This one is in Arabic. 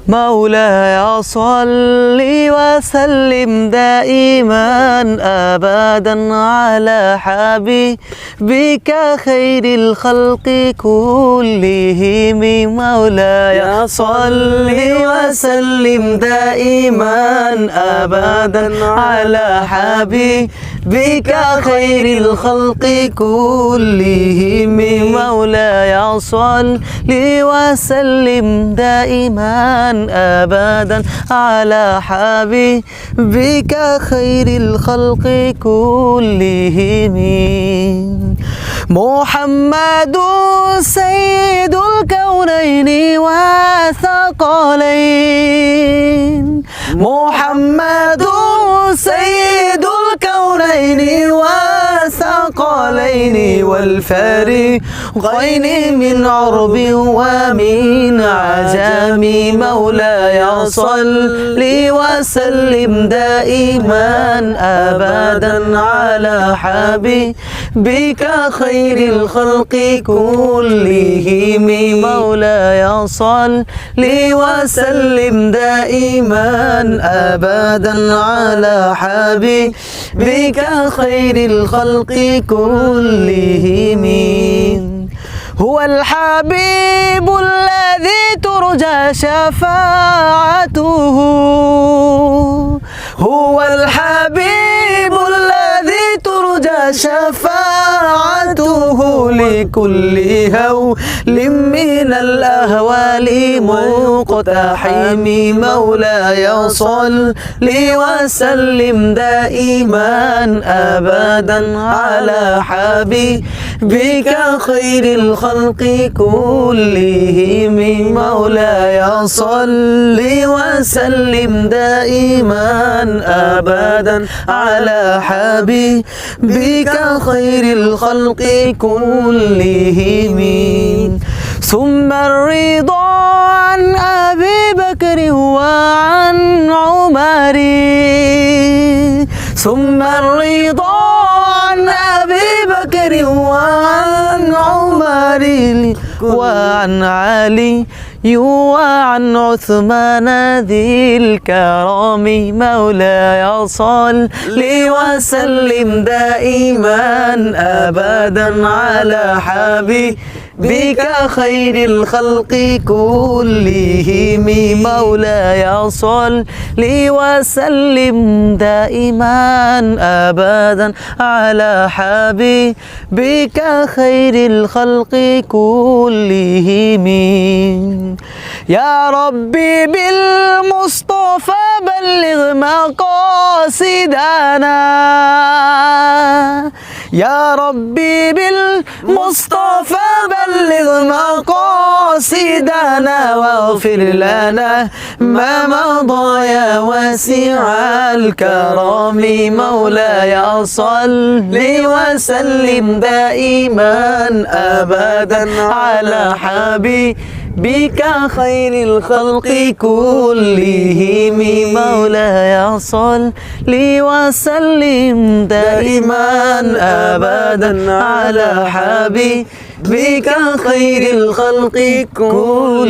مولاي صل وسلم دائما أبدا على حبيبك خير الخلق كلهم. مولاي صل وسلم دائما أبدا على حبيبك خير الخلق كلهم. مولاي صل وسلم دائما أبدا على حبيبك خير الخلق كلهم. محمد سيد الكونين والثقلين. محمد سيد الكونين والثقلين والفريقين من عرب ومن عجم. مولاي صل وسلم دائما أبدا على حبيبك خير الخلق كلهم. مولاي صل وسلم دائما أبدا على حبيبك خير الخلق كلهم. هو الحبيب الذي ترجى شفاعته. هو الحبيب الذي ترجى شفاعته لكل هول من الأهوال مقتحم. مولاي صل وسلم دائما أبدا على حبيبك خير الخلق كلهم. مولاي صل وسلم دائما أبدا على حبيبك خير الخلق كلهم. ثم الرضا عن أبي بكر وعن عمر. ثم الرضا عن أبي بكر وعن عمر وعن علي وعن عثمان ذي الكرم. مولاي صل وسلم دائما أبدا على حبيبك خير الخلق كلهم. مولاي صل وسلم دائما أبدا على حبيبك خير الخلق كلهم. يا ربي بالمصطفى بلغ مقاصدنا. يا ربي بالمصطفى بلغ مقاصدنا واغفر لنا ما مضى يا واسع الكرم. مولاي صل وسلم دائما أبدا على حبيبك خير الخلق كلهم. مولاي صل وسلم دائما أبدا على حبيبك خير الخلق كلهم.